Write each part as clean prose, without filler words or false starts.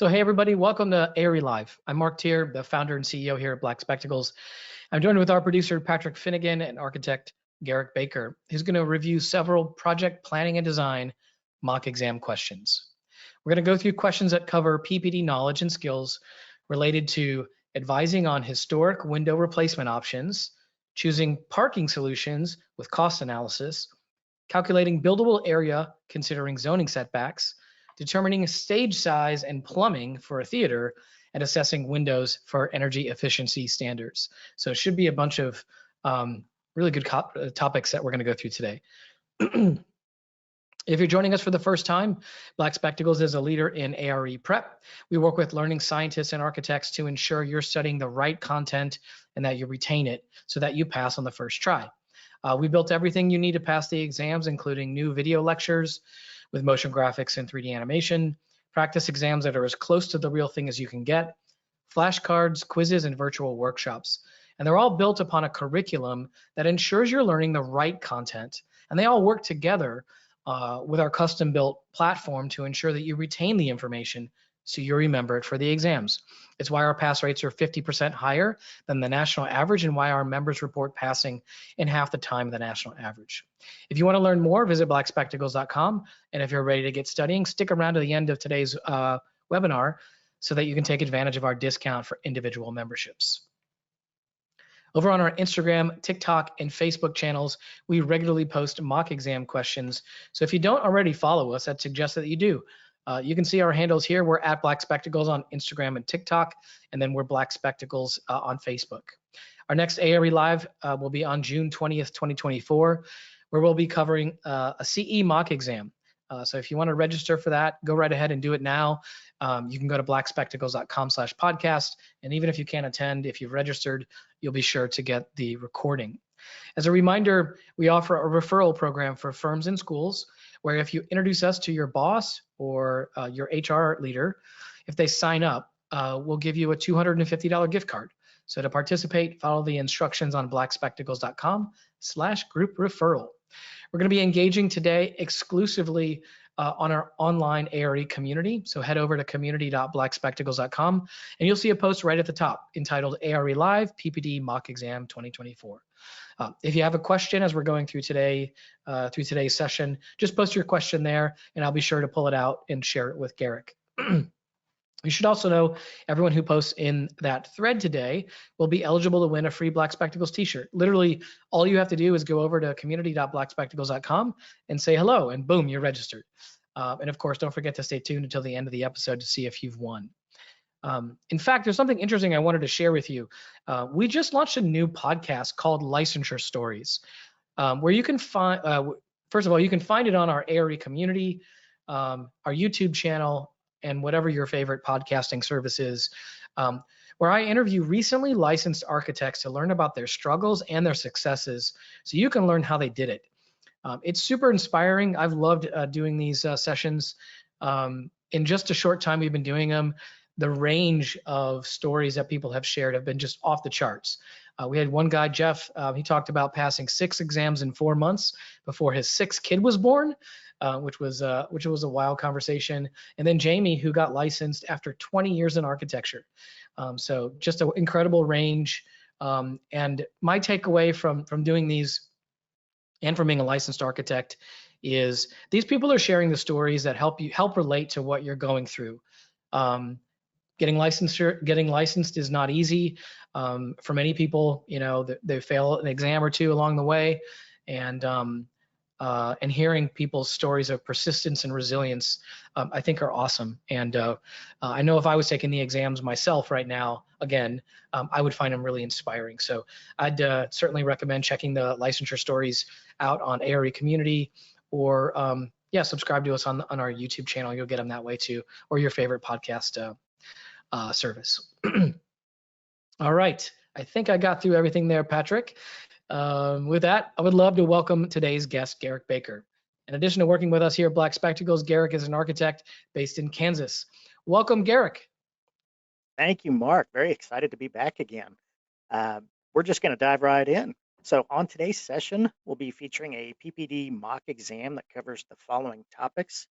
So hey everybody, welcome to ARE Live. I'm Mark Tier, the founder and CEO here at Black Spectacles. I'm joined with our producer Patrick Finnegan and architect Garric Baker, who's going to review several project planning and design mock exam questions. We're going to go through questions that cover PPD knowledge and skills related to advising on historic window replacement options, choosing parking solutions with cost analysis, calculating buildable area considering zoning setbacks, determining stage size and plumbing for a theater, and assessing windows for energy efficiency standards. So it should be a bunch of really good topics that we're going to go through today. If you're joining us for the first time, Black Spectacles is a leader in ARE prep. We work with learning scientists and architects to ensure you're studying the right content and that you retain it so that you pass on the first try. We built everything you need to pass the exams, including new video lectures with motion graphics and 3D animation, practice exams that are as close to the real thing as you can get, flashcards, quizzes, and virtual workshops. And they're all built upon a curriculum that ensures you're learning the right content. And they all work together with our custom-built platform to ensure that you retain the information so you remember it for the exams. It's why our pass rates are 50% higher than the national average and why our members report passing in half the time of the national average. If you want to learn more, visit blackspectacles.com. And if you're ready to get studying, stick around to the end of today's webinar so that you can take advantage of our discount for individual memberships. Over on our Instagram, TikTok, and Facebook channels, we regularly post mock exam questions. So if you don't already follow us, I'd suggest that you do. You can see our handles here. We're at Black Spectacles on Instagram and TikTok, and then we're Black Spectacles on Facebook. Our next ARE Live will be on June 20th, 2024, where we'll be covering a CE mock exam. So if you want to register for that, go right ahead and do it now. You can go to blackspectacles.com/podcast, and even if you can't attend, if you've registered, you'll be sure to get the recording. As a reminder, we offer a referral program for firms and schools where if you introduce us to your boss or your HR leader, if they sign up, we'll give you a $250 gift card. So to participate, follow the instructions on blackspectacles.com/group referral. We're going to be engaging today exclusively on our online ARE community. So head over to community.blackspectacles.com and you'll see a post right at the top entitled ARE Live PPD Mock Exam 2024. If you have a question as we're going through today, through today's session, just post your question there and I'll be sure to pull it out and share it with Garric. You should also know everyone who posts in that thread today will be eligible to win a free Black Spectacles t-shirt. Literally, all you have to do is go over to community.blackspectacles.com and say hello, and boom, you're registered. And of course, don't forget to stay tuned until the end of the episode to see if you've won. In fact, there's something interesting I wanted to share with you. We just launched a new podcast called Licensure Stories, where you can find, first of all, you can find it on our ARE community, our YouTube channel, and whatever your favorite podcasting service is, where I interview recently licensed architects to learn about their struggles and their successes so you can learn how they did it. It's super inspiring. I've loved doing these sessions. In just a short time we've been doing them, the range of stories that people have shared have been just off the charts. We had one guy, Jeff, he talked about passing 6 exams in 4 months before his 6th kid was born. Which was a wild conversation. And then Jamie, who got licensed after 20 years in architecture. So just an incredible range. And my takeaway from doing these and from being a licensed architect is these people are sharing the stories that help relate to what you're going through. Getting licensed is not easy. For many people, you know, they fail an exam or two along the way. And hearing people's stories of persistence and resilience, I think are awesome. And I know if I was taking the exams myself right now, again, I would find them really inspiring. So I'd certainly recommend checking the licensure stories out on ARE community, or yeah, subscribe to us on our YouTube channel. You'll get them that way too, or your favorite podcast service. All right, I think I got through everything there, Patrick. With that, I would love to welcome today's guest, Garric Baker. In addition to working with us here at Black Spectacles, Garric is an architect based in Kansas. Welcome, Garric. Thank you, Mark. Very excited to be back again. We're just going to dive right in. So on today's session, we'll be featuring a PPD mock exam that covers the following topics: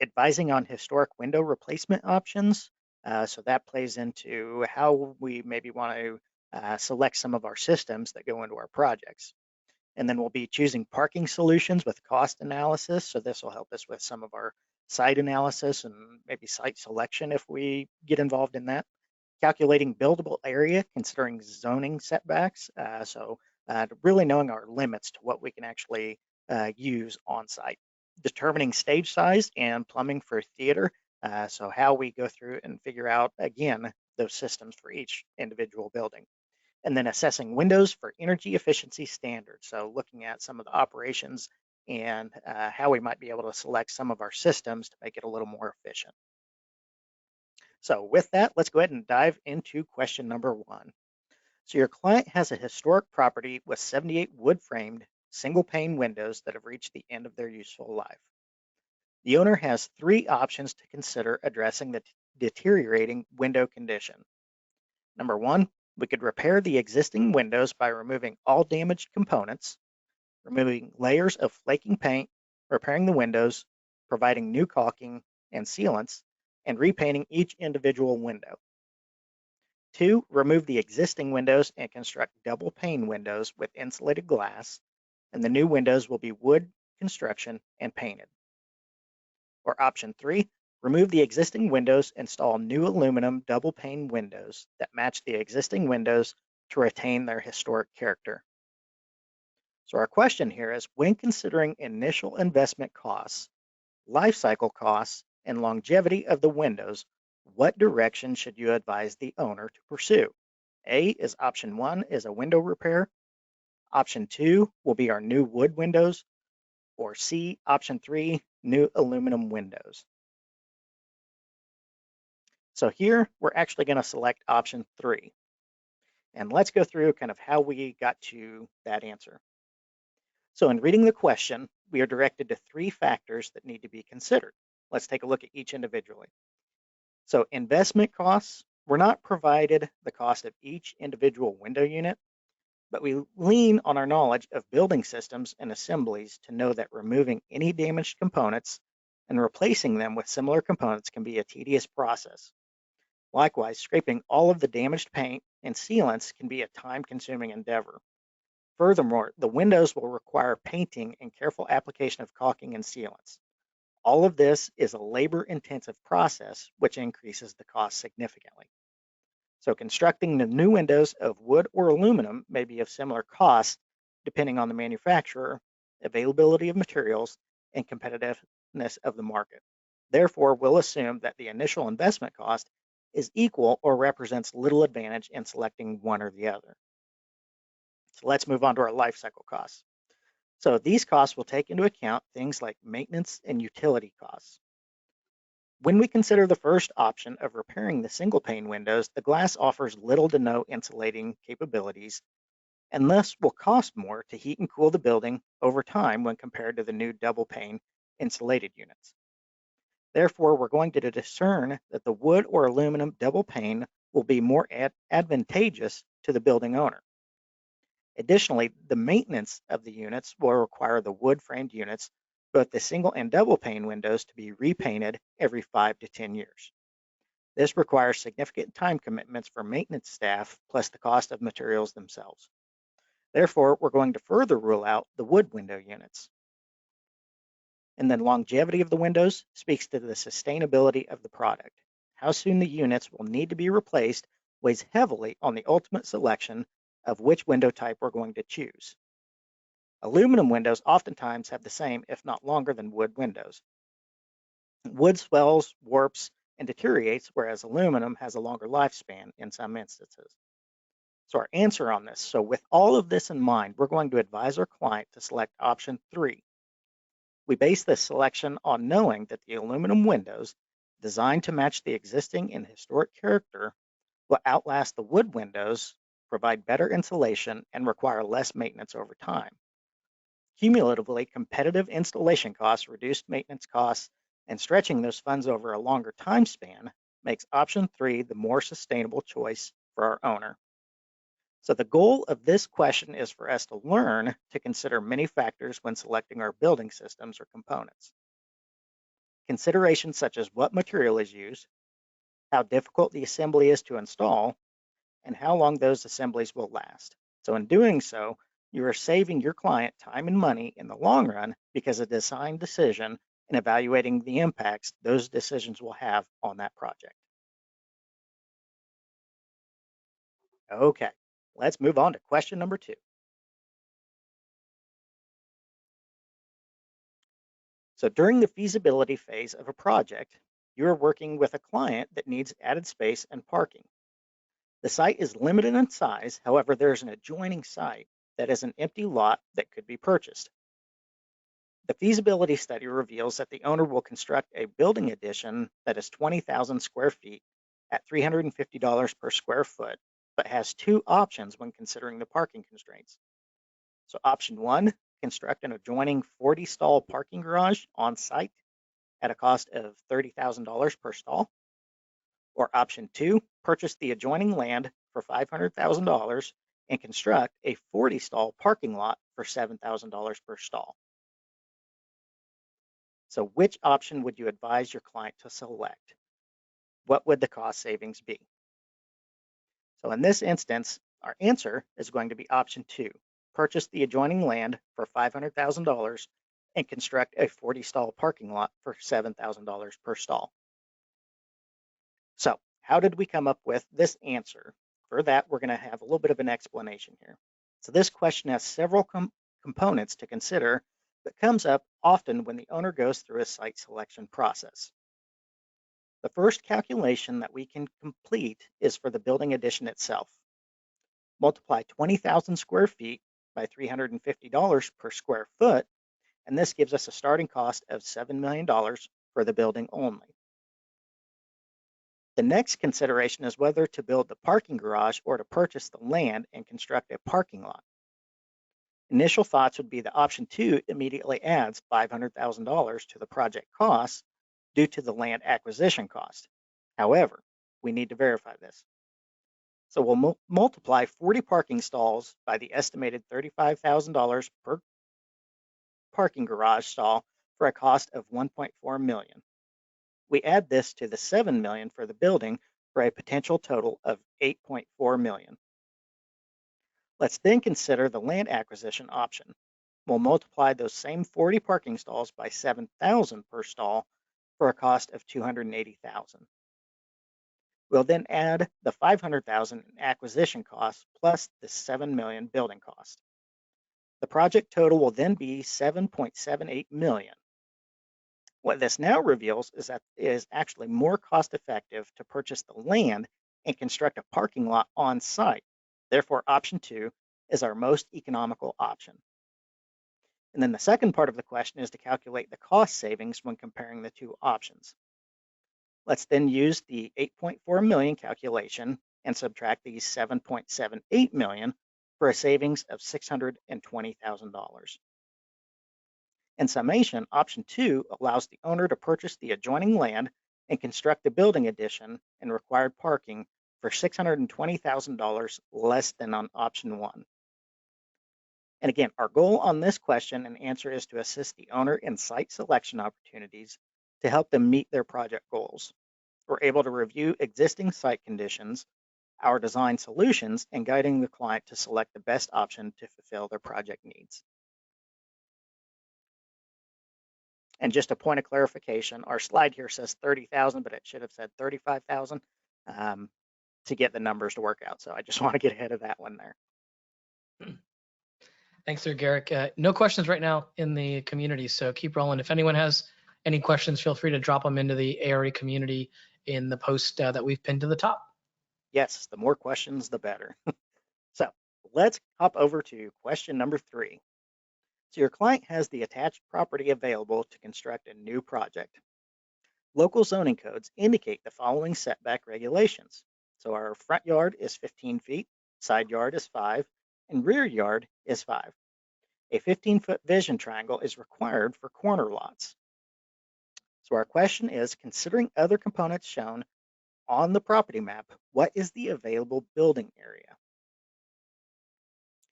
advising on historic window replacement options, So that plays into how we maybe want to select some of our systems that go into our projects. And then we'll be choosing parking solutions with cost analysis. So this will help us with some of our site analysis and maybe site selection if we get involved in that. Calculating buildable area, considering zoning setbacks. Really knowing our limits to what we can actually use on site. Determining stage size and plumbing for theater. So how we go through and figure out, again, those systems for each individual building. And then assessing windows for energy efficiency standards. So looking at some of the operations and how we might be able to select some of our systems to make it a little more efficient. So with that, let's go ahead and dive into question number 1. So your client has a historic property with 78 wood-framed, single-pane windows that have reached the end of their useful life. The owner has 3 options to consider addressing the deteriorating window condition. Number 1, we could repair the existing windows by removing all damaged components, removing layers of flaking paint, repairing the windows, providing new caulking and sealants, and repainting each individual window. 2, remove the existing windows and construct double pane windows with insulated glass, and the new windows will be wood construction and painted. Or option 3, remove the existing windows, install new aluminum double pane windows that match the existing windows to retain their historic character. So our question here is, when considering initial investment costs, life cycle costs, and longevity of the windows, what direction should you advise the owner to pursue? A is option 1 is a window repair. Option 2 will be our new wood windows, or C, option 3, new aluminum windows. So here we're actually going to select option 3. And let's go through kind of how we got to that answer. So in reading the question, we are directed to 3 factors that need to be considered. Let's take a look at each individually. So investment costs, we're not provided the cost of each individual window unit, but we lean on our knowledge of building systems and assemblies to know that removing any damaged components and replacing them with similar components can be a tedious process. Likewise, scraping all of the damaged paint and sealants can be a time-consuming endeavor. Furthermore, the windows will require painting and careful application of caulking and sealants. All of this is a labor-intensive process, which increases the cost significantly. So constructing the new windows of wood or aluminum may be of similar cost depending on the manufacturer, availability of materials, and competitiveness of the market. Therefore, we'll assume that the initial investment cost is equal or represents little advantage in selecting one or the other. So let's move on to our life cycle costs. So these costs will take into account things like maintenance and utility costs. When we consider the first option of repairing the single pane windows, the glass offers little to no insulating capabilities and thus will cost more to heat and cool the building over time when compared to the new double pane insulated units. Therefore, we're going to discern that the wood or aluminum double pane will be more advantageous to the building owner. Additionally, the maintenance of the units will require the wood framed units, both the single and double pane windows, to be repainted every 5 to 10 years. This requires significant time commitments for maintenance staff, plus the cost of materials themselves. Therefore, we're going to further rule out the wood window units. And then longevity of the windows speaks to the sustainability of the product. How soon the units will need to be replaced weighs heavily on the ultimate selection of which window type we're going to choose. Aluminum windows oftentimes have the same, if not longer than wood windows. Wood swells, warps, and deteriorates, whereas aluminum has a longer lifespan in some instances. So our answer on this, so with all of this in mind, we're going to advise our client to select option 3. We base this selection on knowing that the aluminum windows, designed to match the existing and historic character, will outlast the wood windows, provide better insulation, and require less maintenance over time. Cumulatively, competitive installation costs, reduced maintenance costs, and stretching those funds over a longer time span makes option 3 the more sustainable choice for our owner. So the goal of this question is for us to learn to consider many factors when selecting our building systems or components. Considerations such as what material is used, how difficult the assembly is to install, and how long those assemblies will last. So in doing so, you are saving your client time and money in the long run because a design decision and evaluating the impacts those decisions will have on that project. Okay, let's move on to question number 2. So during the feasibility phase of a project, you are working with a client that needs added space and parking. The site is limited in size, however, there's an adjoining site that is an empty lot that could be purchased. The feasibility study reveals that the owner will construct a building addition that is 20,000 square feet at $350 per square foot, but has 2 options when considering the parking constraints. So option 1, construct an adjoining 40-stall parking garage on site at a cost of $30,000 per stall. Or option 2, purchase the adjoining land for $500,000 and construct a 40-stall parking lot for $7,000 per stall. So which option would you advise your client to select? What would the cost savings be? So in this instance, our answer is going to be option 2, purchase the adjoining land for $500,000 and construct a 40-stall parking lot for $7,000 per stall. So how did we come up with this answer? For that, we're going to have a little bit of an explanation here. So this question has several components to consider that comes up often when the owner goes through a site selection process. The first calculation that we can complete is for the building addition itself. Multiply 20,000 square feet by $350 per square foot, and this gives us a starting cost of $7 million for the building only. The next consideration is whether to build the parking garage or to purchase the land and construct a parking lot. Initial thoughts would be that option 2 immediately adds $500,000 to the project costs due to the land acquisition cost. However, we need to verify this. So we'll multiply 40 parking stalls by the estimated $35,000 per parking garage stall for a cost of $1.4 million. We add this to the $7 million for the building for a potential total of $8.4 million. Let's then consider the land acquisition option. We'll multiply those same 40 parking stalls by 7,000 per stall for a cost of $280,000. We'll then add the $500,000 in acquisition costs plus the $7 million building cost. The project total will then be $7.78 million. What this now reveals is that it is actually more cost effective to purchase the land and construct a parking lot on site. Therefore, option 2 is our most economical option. And then the second part of the question is to calculate the cost savings when comparing the 2 options. Let's then use the $8.4 million calculation and subtract the $7.78 million for a savings of $620,000. In summation, option 2 allows the owner to purchase the adjoining land and construct the building addition and required parking for $620,000 less than on option 1. And again, our goal on this question and answer is to assist the owner in site selection opportunities to help them meet their project goals. We're able to review existing site conditions, our design solutions, and guiding the client to select the best option to fulfill their project needs. And just a point of clarification, our slide here says 30,000, but it should have said 35,000 to get the numbers to work out. So I just want to get ahead of that one there. Thanks, Sir Garric. No questions right now in the community, so keep rolling. If anyone has any questions, feel free to drop them into the ARE community in the post that we've pinned to the top. Yes, the more questions, the better. So let's hop over to question number 3. So your client has the attached property available to construct a new project. Local zoning codes indicate the following setback regulations. So our front yard is 15 feet, side yard is 5, and rear yard is 5. A 15-foot vision triangle is required for corner lots. So our question is, considering other components shown on the property map, what is the available building area?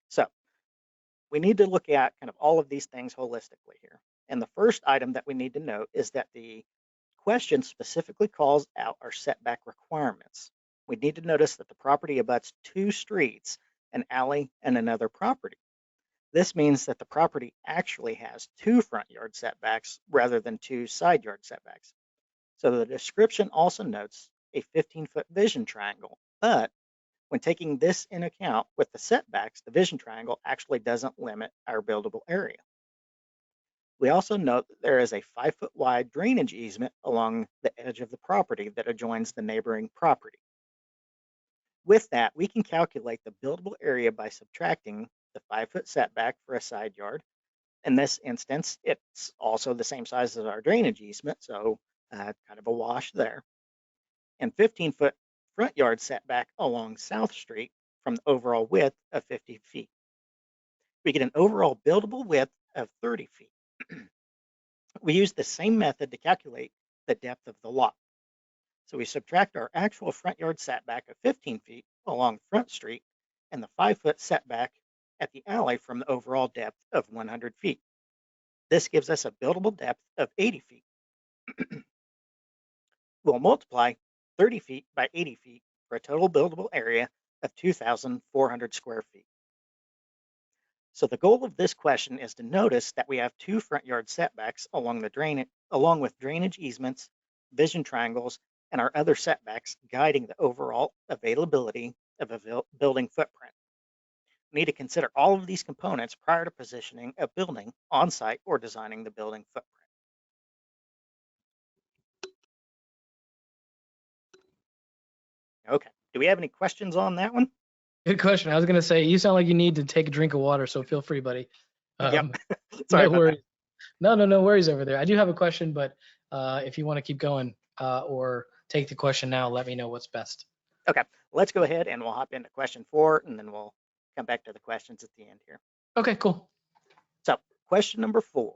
So we need to look at kind of all of these things holistically here. And the first item that we need to note is that the question specifically calls out our setback requirements. We need to notice that the property abuts two streets, an alley, and another property. This means that the property actually has two front yard setbacks rather than two side yard setbacks. So the description also notes a 15-foot vision triangle, but when taking this in account with the setbacks, the vision triangle actually doesn't limit our buildable area. We also note that there is a 5-foot wide drainage easement along the edge of the property that adjoins the neighboring property. With that, we can calculate the buildable area by subtracting the 5-foot setback for a side yard. In this instance, it's also the same size as our drainage easement, so kind of a wash there. And 15-foot front yard setback along South Street from the overall width of 50 feet. We get an overall buildable width of 30 feet. We use the same method to calculate the depth of the lot. So we subtract our actual front yard setback of 15 feet along Front Street and the 5-foot setback at the alley from the overall depth of 100 feet. This gives us a buildable depth of 80 feet. We'll multiply 30 feet by 80 feet for a total buildable area of 2,400 square feet. So the goal of this question is to notice that we have two front yard setbacks along with drainage easements, vision triangles, and our other setbacks guiding the overall availability of a building footprint. We need to consider all of these components prior to positioning a building on site or designing the building footprint. Okay, do we have any questions on that one? Good question. I was going to say, you sound like you need to take a drink of water, so feel free, buddy. Yep. Sorry no worries. No worries over there. I do have a question, but if you want to keep going or take the question now, let me know what's best. Okay, let's go ahead and we'll hop into question 4, and then we'll come back to the questions at the end here. Okay, cool. So question number 4.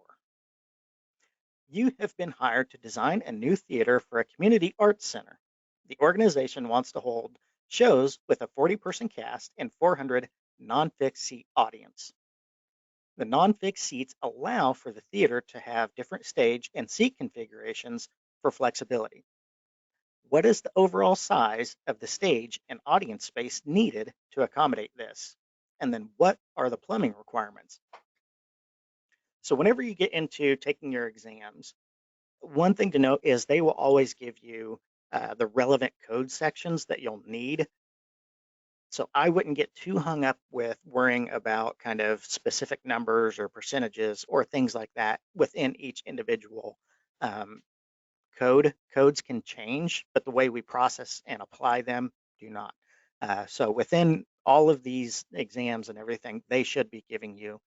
You have been hired to design a new theater for a community arts center. The organization wants to hold shows with a 40-person cast and 400 non-fixed seat audience. The non-fixed seats allow for the theater to have different stage and seat configurations for flexibility. What is the overall size of the stage and audience space needed to accommodate this? And then what are the plumbing requirements? So whenever you get into taking your exams, one thing to note is they will always give you the relevant code sections that you'll need. So I wouldn't get too hung up with worrying about kind of specific numbers or percentages or things like that within each individual code. Codes can change, but the way we process and apply them do not. So within all of these exams and everything, they should be giving you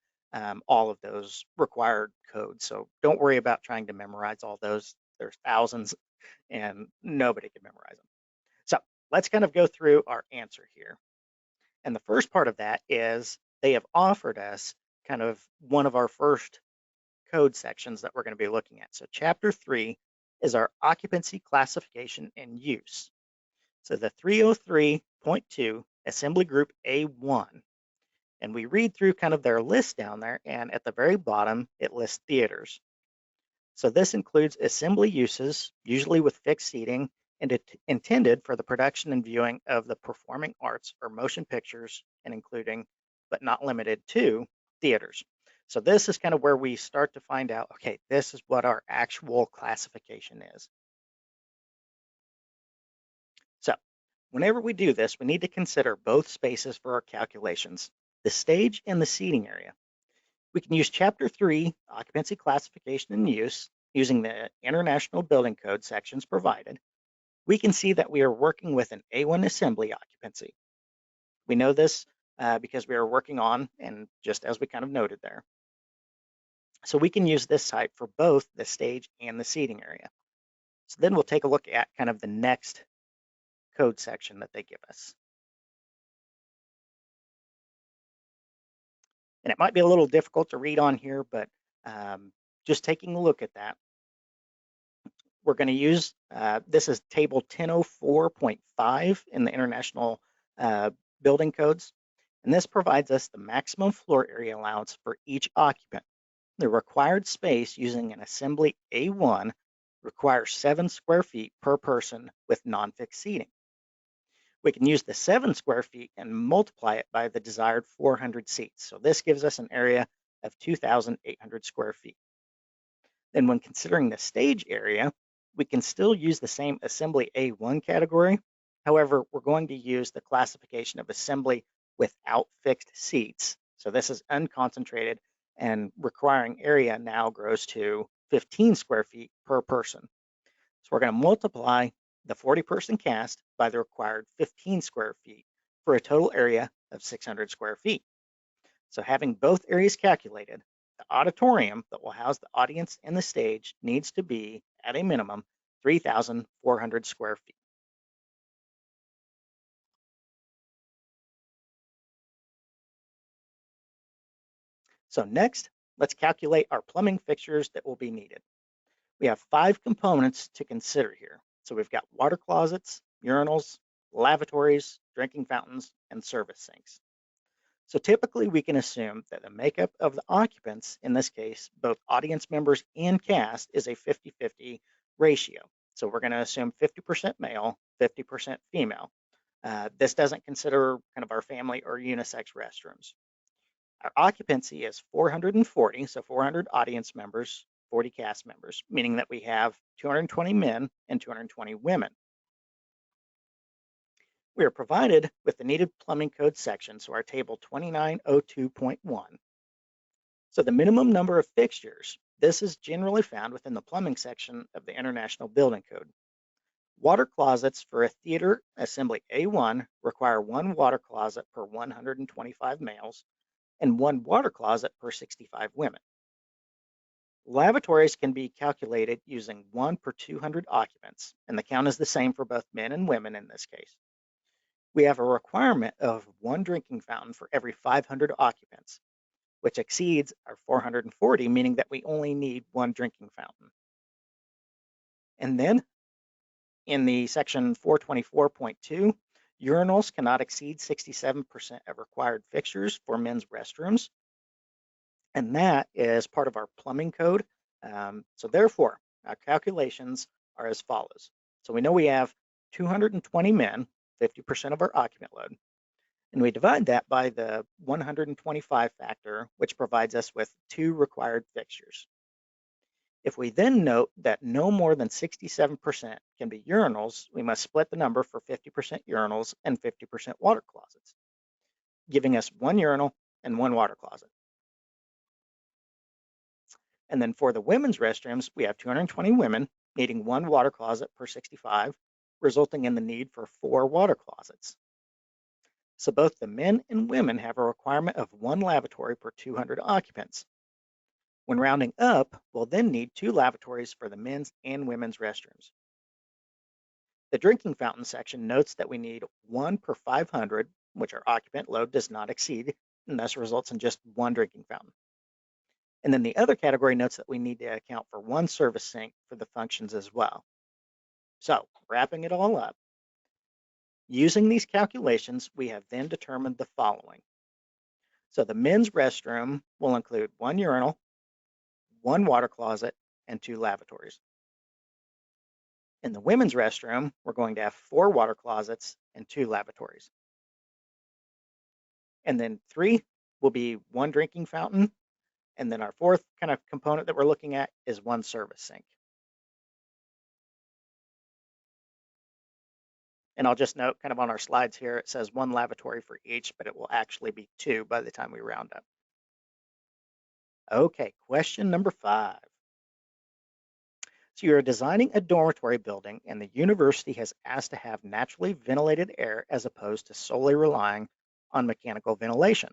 all of those required codes. So don't worry about trying to memorize all those. There's thousands and nobody can memorize them. So let's kind of go through our answer here. And the first part of that is they have offered us kind of one of our first code sections that we're going to be looking at. So chapter 3 is our occupancy classification and use. So the 303.2 assembly group A1. And we read through kind of their list down there, and at the very bottom, it lists theaters. So this includes assembly uses, usually with fixed seating, and intended for the production and viewing of the performing arts or motion pictures, and including, but not limited to, theaters. So this is kind of where we start to find out, okay, this is what our actual classification is. So whenever we do this, we need to consider both spaces for our calculations, the stage and the seating area. We can use Chapter 3, Occupancy Classification and Use, using the International Building Code sections provided. We can see that we are working with an A1 assembly occupancy. We know this because we are working on, and just as we kind of noted there. So we can use this type for both the stage and the seating area. So then we'll take a look at kind of the next code section that they give us. And it might be a little difficult to read on here, but just taking a look at that, we're going to use, this is table 1004.5 in the International Building Codes. And this provides us the maximum floor area allowance for each occupant. The required space using an assembly A1 requires 7 square feet per person with non-fixed seating. We can use the 7 square feet and multiply it by the desired 400 seats. So this gives us an area of 2,800 square feet. Then when considering the stage area, we can still use the same Assembly A1 category. However, we're going to use the classification of assembly without fixed seats. So this is unconcentrated, and requiring area now grows to 15 square feet per person. So we're going to multiply the 40-person cast by the required 15 square feet for a total area of 600 square feet. So having both areas calculated, the auditorium that will house the audience and the stage needs to be, at a minimum, 3,400 square feet. So next, let's calculate our plumbing fixtures that will be needed. We have 5 components to consider here. So we've got water closets, urinals, lavatories, drinking fountains, and service sinks. So typically we can assume that the makeup of the occupants, in this case, both audience members and cast, is a 50-50 ratio. So we're going to assume 50% male, 50% female. This doesn't consider kind of our family or unisex restrooms. Our occupancy is 440, so 400 audience members, 40 cast members, meaning that we have 220 men and 220 women. We are provided with the needed plumbing code section, so our table 2902.1. So the minimum number of fixtures, this is generally found within the plumbing section of the International Building Code. Water closets for a theater assembly A1 require 1 water closet per 125 males and 1 water closet per 65 women. Lavatories can be calculated using 1 per 200 occupants, and the count is the same for both men and women in this case. We have a requirement of 1 drinking fountain for every 500 occupants, which exceeds our 440, meaning that we only need 1 drinking fountain. And then in the section 424.2, urinals cannot exceed 67% of required fixtures for men's restrooms. And that is part of our plumbing code. So therefore, our calculations are as follows. So we know we have 220 men, 50% of our occupant load, and we divide that by the 125 factor, which provides us with 2 required fixtures. If we then note that no more than 67% can be urinals, we must split the number for 50% urinals and 50% water closets, giving us 1 urinal and 1 water closet. And then for the women's restrooms, we have 220 women needing 1 water closet per 65, resulting in the need for 4 water closets. So both the men and women have a requirement of 1 lavatory per 200 occupants. When rounding up, we'll then need 2 lavatories for the men's and women's restrooms. The drinking fountain section notes that we need 1 per 500, which our occupant load does not exceed, and thus results in just 1 drinking fountain. And then the other category notes that we need to account for 1 service sink for the functions as well. So wrapping it all up, using these calculations, we have then determined the following. So the men's restroom will include 1 urinal, 1 water closet, and 2 lavatories. In the women's restroom, we're going to have 4 water closets and 2 lavatories. And then 3 will be 1 drinking fountain. And then our 4th kind of component that we're looking at is 1 service sink. And I'll just note kind of on our slides here, it says 1 lavatory for each, but it will actually be 2 by the time we round up. Okay, question number 5. So you're designing a dormitory building and the university has asked to have naturally ventilated air as opposed to solely relying on mechanical ventilation.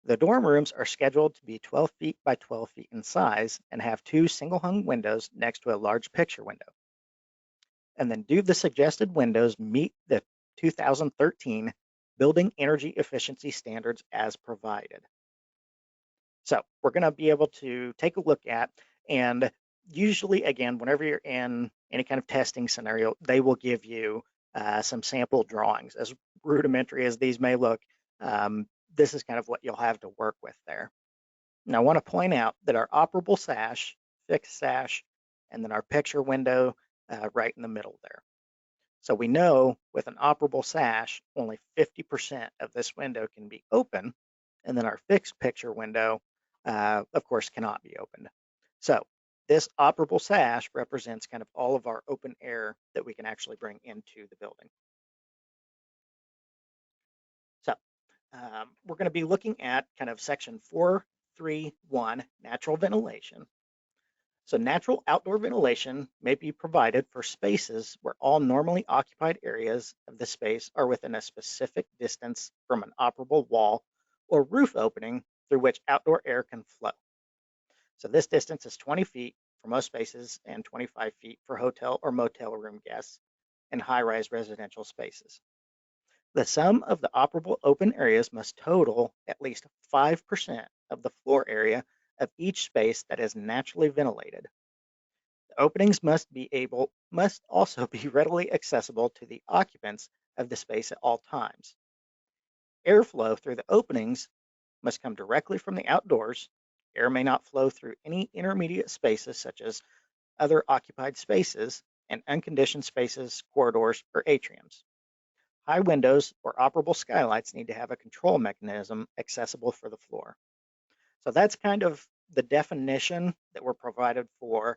The dorm rooms are scheduled to be 12 feet by 12 feet in size and have 2 single-hung windows next to a large picture window. And then do the suggested windows meet the 2013 Building Energy Efficiency Standards as provided? So we're going to be able to take a look at, and usually, again, whenever you're in any kind of testing scenario, they will give you some sample drawings. As rudimentary as these may look, this is kind of what you'll have to work with there. Now, I want to point out that our operable sash, fixed sash, and then our picture window right in the middle there. So we know with an operable sash, only 50% of this window can be open, and then our fixed picture window, of course, cannot be opened. So this operable sash represents kind of all of our open air that we can actually bring into the building. So we're going to be looking at kind of section 4.3.1, natural ventilation. So natural outdoor ventilation may be provided for spaces where all normally occupied areas of the space are within a specific distance from an operable wall or roof opening through which outdoor air can flow. So this distance is 20 feet for most spaces and 25 feet for hotel or motel room guests and high-rise residential spaces. The sum of the operable open areas must total at least 5% of the floor area of each space that is naturally ventilated. The openings must also be readily accessible to the occupants of the space at all times. Airflow through the openings must come directly from the outdoors. Air may not flow through any intermediate spaces such as other occupied spaces and unconditioned spaces, corridors, or atriums. High windows or operable skylights need to have a control mechanism accessible for the floor. So that's kind of the definition that we're provided for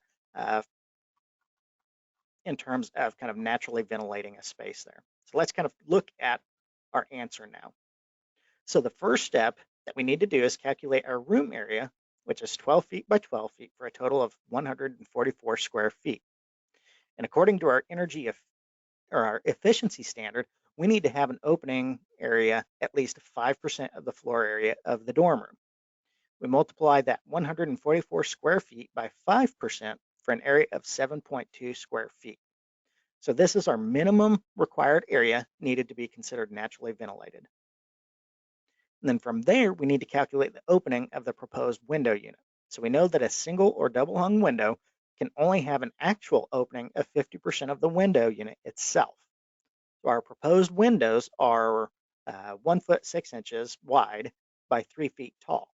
in terms of kind of naturally ventilating a space there. So let's kind of look at our answer now. So the first step that we need to do is calculate our room area, which is 12 feet by 12 feet for a total of 144 square feet. And according to our our efficiency standard, we need to have an opening area at least 5% of the floor area of the dorm room. We multiply that 144 square feet by 5% for an area of 7.2 square feet. So this is our minimum required area needed to be considered naturally ventilated. And then from there, we need to calculate the opening of the proposed window unit. So we know that a single or double hung window can only have an actual opening of 50% of the window unit itself. So our proposed windows are 1 foot 6 inches wide by 3 feet tall.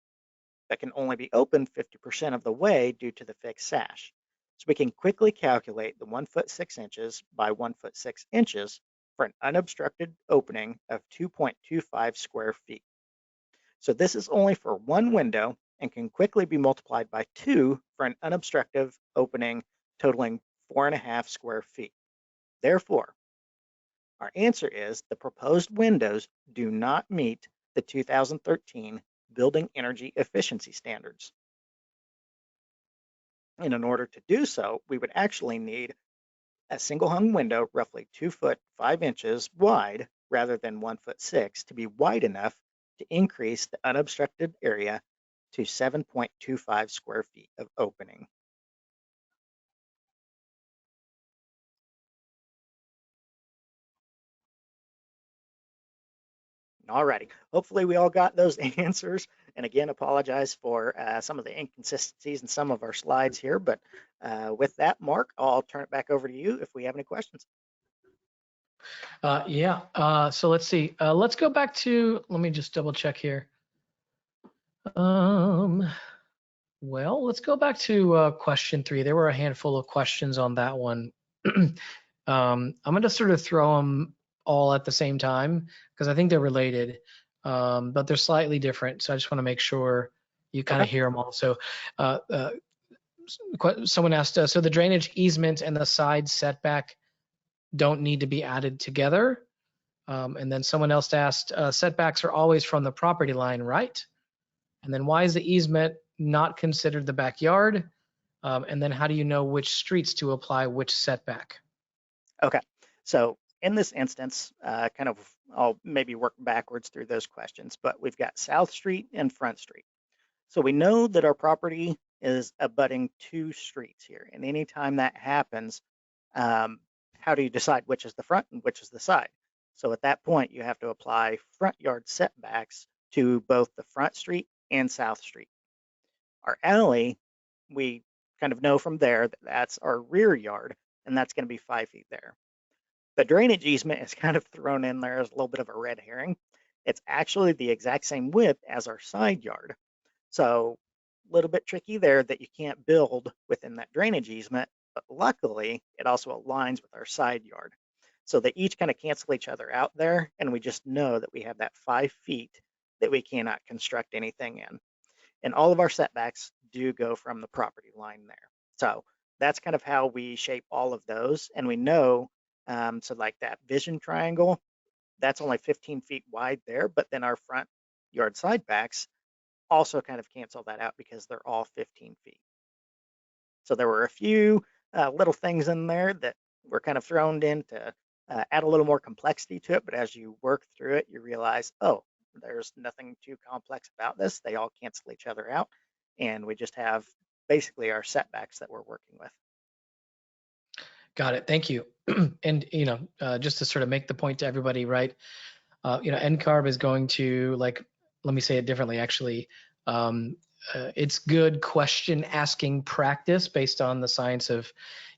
That can only be opened 50% of the way due to the fixed sash. So we can quickly calculate the 1 foot 6 inches by 1 foot 6 inches for an unobstructed opening of 2.25 square feet. So this is only for one window and can quickly be multiplied by 2 for an unobstructed opening totaling 4.5 square feet. Therefore, our answer is the proposed windows do not meet the 2013 Building Energy Efficiency Standards. And in order to do so, we would actually need a single hung window roughly 2 foot 5 inches wide rather than 1 foot 6 to be wide enough to increase the unobstructed area to 7.25 square feet of opening. Alrighty, hopefully we all got those answers. And again, apologize for some of the inconsistencies in some of our slides here. But with that, Mark, I'll turn it back over to you if we have any questions. So let's see. Let's go back to, let me just double check here. Well, let's go back to question 3. There were a handful of questions on that one. I'm going to sort of throw them all at the same time because I think they're related, but they're slightly different. So I just want to make sure you kind of hear them all. So someone asked, so the drainage easement and the side setback don't need to be added together. And then someone else asked, setbacks are always from the property line, right? And then why is the easement not considered the backyard? And then how do you know which streets to apply which setback? Okay, so in this instance, I'll maybe work backwards through those questions, but we've got South Street and Front Street. So we know that our property is abutting 2 streets here. And anytime that happens, how do you decide which is the front and which is the side? So at that point, you have to apply front yard setbacks to both the Front Street and South Street. Our alley, we kind of know from there that that's our rear yard, and that's going to be 5 feet there. The drainage easement is kind of thrown in there as a little bit of a red herring. It's actually the exact same width as our side yard. So a little bit tricky there that you can't build within that drainage easement, But luckily, it also aligns with our side yard. So they each kind of cancel each other out there, and we just know that we have that 5 feet that we cannot construct anything in. And all of our setbacks do go from the property line there. So that's kind of how we shape all of those. And we know, so like that vision triangle, that's only 15 feet wide there, but then our front yard side backs also kind of cancel that out because they're all 15 feet. So there were a few little things in there that were kind of thrown in to add a little more complexity to it. But as you work through it, you realize, oh, there's nothing too complex about this. They all cancel each other out. And we just have basically our setbacks that we're working with. Got it. Thank you. And, just to sort of make the point to everybody, right? NCARB is going to, like, let me say it differently, actually. It's good question asking practice based on the science of,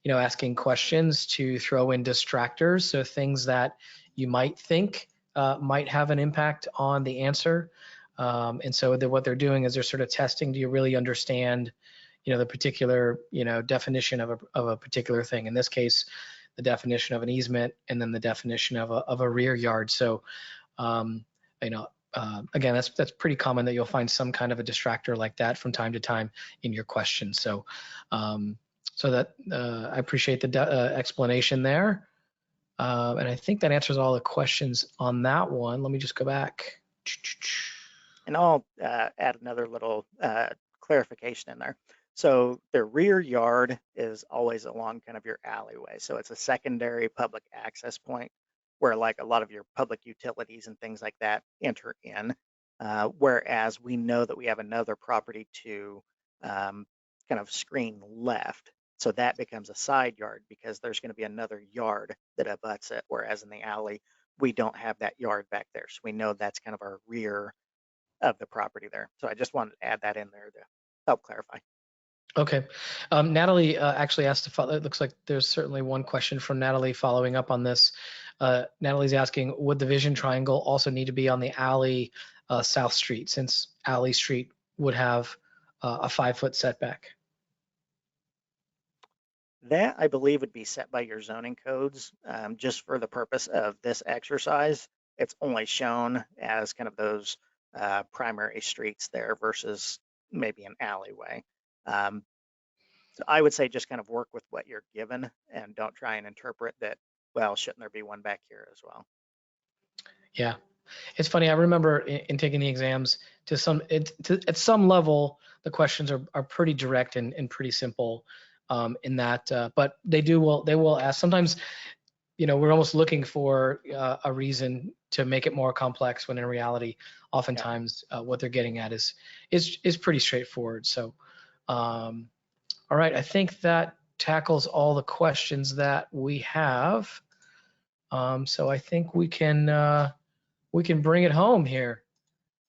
asking questions to throw in distractors. So things that you might think might have an impact on the answer. And so what they're doing is they're sort of testing, do you really understand, the particular, definition of a particular thing. In this case, the definition of an easement, and then the definition of a rear yard. So, again, that's pretty common that you'll find some kind of a distractor like that from time to time in your question. So, that I appreciate the explanation there. And I think that answers all the questions on that one. Let me just go back. And I'll add another little clarification in there. So the rear yard is always along kind of your alleyway. So it's a secondary public access point where like a lot of your public utilities and things like that enter in. Whereas we know that we have another property to kind of screen left. So that becomes a side yard because there's going to be another yard that abuts it. Whereas in the alley, we don't have that yard back there. So we know that's kind of our rear of the property there. So I just wanted to add that in there to help clarify. Okay. Natalie actually asked to follow. It looks like there's certainly one question from Natalie following up on this. Natalie's asking, would the vision triangle also need to be on the alley South Street, since alley street would have a 5-foot setback? That, I believe, would be set by your zoning codes. Just for the purpose of this exercise, it's only shown as kind of those primary streets there versus maybe an alleyway. So I would say just kind of work with what you're given and don't try and interpret that, well, shouldn't there be one back here as well? Yeah, it's funny. I remember in taking the exams, at some level, the questions are pretty direct and pretty simple in that, but they will ask sometimes. We're almost looking for a reason to make it more complex, when in reality, oftentimes what they're getting at is pretty straightforward. So, all right, I think that tackles all the questions that we have. So I think we can bring it home here.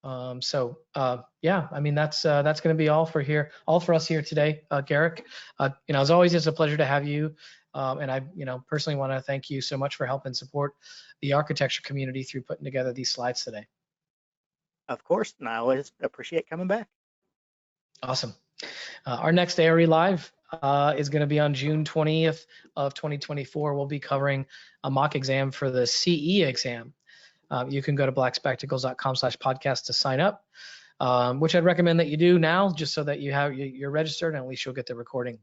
Yeah, I mean, that's going to be all for us here today, Garric. As always, it's a pleasure to have you. And I, personally want to thank you so much for helping support the architecture community through putting together these slides today. Of course, and I always appreciate coming back. Awesome. Our next ARE Live is going to be on June 20th of 2024. We'll be covering a mock exam for the CE exam. You can go to blackspectacles.com/podcast to sign up, which I'd recommend that you do now, just so that you're registered, and at least you'll get the recording.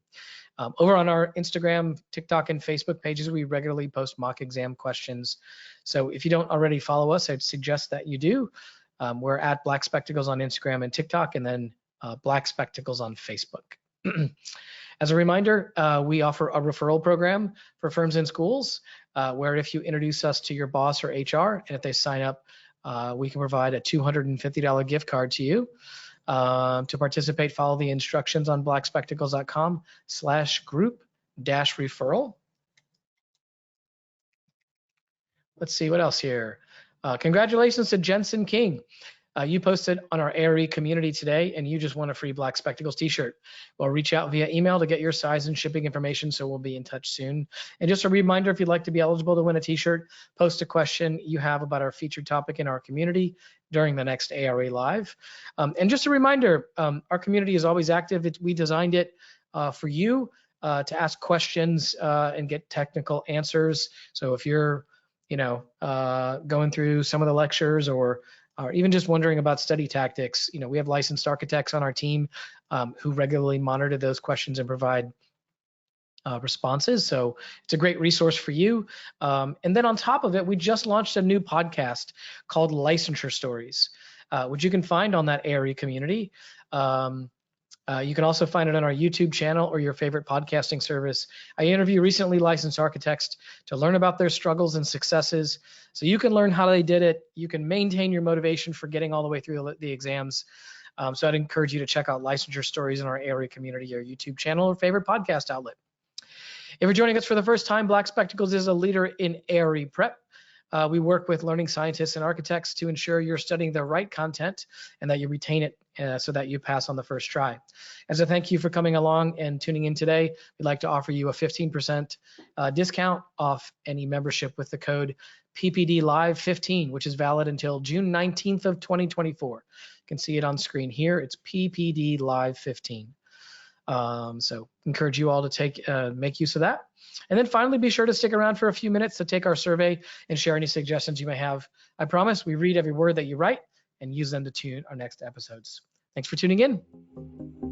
Over on our Instagram, TikTok, and Facebook pages, we regularly post mock exam questions. So if you don't already follow us, I'd suggest that you do. We're at Black Spectacles on Instagram and TikTok, and then Black Spectacles on Facebook. As a reminder, we offer a referral program for firms and schools, where if you introduce us to your boss or HR, and if they sign up, we can provide a $250 gift card to you. To participate, follow the instructions on blackspectacles.com/group-referral. Let's see what else here. Congratulations to Jensen King. You posted on our ARE community today, and you just won a free Black Spectacles t-shirt. We'll reach out via email to get your size and shipping information, so we'll be in touch soon. And just a reminder, if you'd like to be eligible to win a t-shirt, post a question you have about our featured topic in our community during the next ARE Live. And just a reminder, our community is always active. We designed it for you. to ask questions and get technical answers. So if you're, going through some of the lectures or even just wondering about study tactics, we have licensed architects on our team who regularly monitor those questions and provide responses. So it's a great resource for you. And then on top of it, we just launched a new podcast called Licensure Stories, which you can find on that ARE community. You can also find it on our YouTube channel or your favorite podcasting service. I interview recently licensed architects to learn about their struggles and successes, so you can learn how they did it. You can maintain your motivation for getting all the way through the exams. So I'd encourage you to check out Licensure Stories in our ARE community or YouTube channel or favorite podcast outlet. If you're joining us for the first time, Black Spectacles is a leader in ARE prep. We work with learning scientists and architects to ensure you're studying the right content and that you retain it so that you pass on the first try. As a thank you for coming along and tuning in today, we'd like to offer you a 15% discount off any membership with the code PPD Live 15, which is valid until June 19th of 2024. You can see it on screen here. It's PPD Live 15. So encourage you all to make use of that. And then finally, be sure to stick around for a few minutes to take our survey and share any suggestions you may have. I promise we read every word that you write and use them to tune our next episodes. Thanks for tuning in.